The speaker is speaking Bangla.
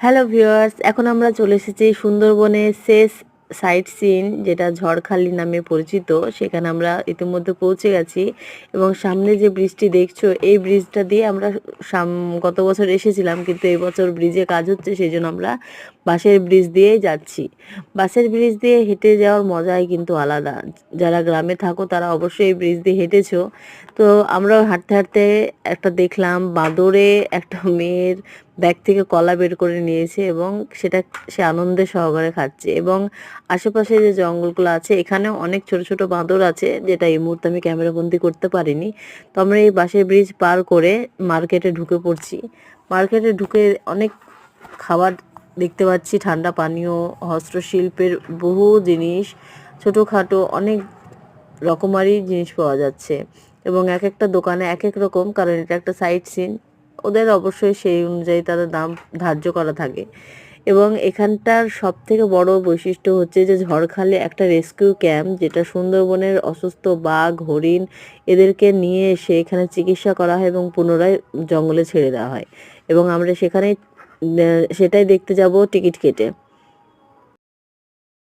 হ্যালো ভিউয়ার্স, এখন আমরা চলে এসেছি সুন্দরবনের শেষ সাইট সিন যেটা ঝড়খালি নামে পরিচিত। সেখানে আমরা ইতিমধ্যে পৌঁছে গেছি এবং সামনে যে ব্রিজটি দেখছো এই ব্রিজটা দিয়ে আমরা গত বছর এসেছিলাম, কিন্তু এই বছর ব্রিজে কাজ হচ্ছে সেই জন্য আমরা বাঁশের ব্রিজ দিয়েই যাচ্ছি। বাঁশের ব্রিজ দিয়ে হেঁটে যাওয়ার মজাই কিন্তু আলাদা। যারা গ্রামে থাকো তারা অবশ্যই এই ব্রিজ দিয়ে হেঁটেছো। তো আমরাও হাঁটতে হাঁটতে একটা দেখলাম বাঁদরে একটা মেয়ের ব্যাগ থেকে কলা বের করে নিয়েছে এবং সেটা সে আনন্দের সহকারে খাচ্ছে। এবং আশেপাশে যে জঙ্গলগুলো আছে এখানেও অনেক ছোট ছোট বাঁদর আছে, যেটা এই মুহূর্তে আমি ক্যামেরাবন্দি করতে পারিনি। তো আমরা এই বাঁশের ব্রিজ পার করে মার্কেটে ঢুকে পড়ছি। মার্কেটে ঢুকে অনেক খাবার দেখতে পাচ্ছি, ঠান্ডা পানীয়, হস্তশিল্পের বহু জিনিস, ছোটোখাটো অনেক রকমারি জিনিস পাওয়া যাচ্ছে এবং এক একটা দোকানে এক এক রকম, কারণ এটা একটা সাইট সিন। ওদের অবশ্যই সেই অনুযায়ী তাদের দাম ধার্য করা থাকে। এবং এখানটার সব থেকে বড় বৈশিষ্ট্য হচ্ছে যে ঝড়খালি একটা রেস্কিউ ক্যাম্প, যেটা সুন্দরবনের অসুস্থ বাঘ, হরিণ এদেরকে নিয়ে এসে এখানে চিকিৎসা করা হয় এবং পুনরায় জঙ্গলে ছেড়ে দেওয়া হয়। এবং আমরা সেখানে সেটাই দেখতে যাব টিকিট কেটে।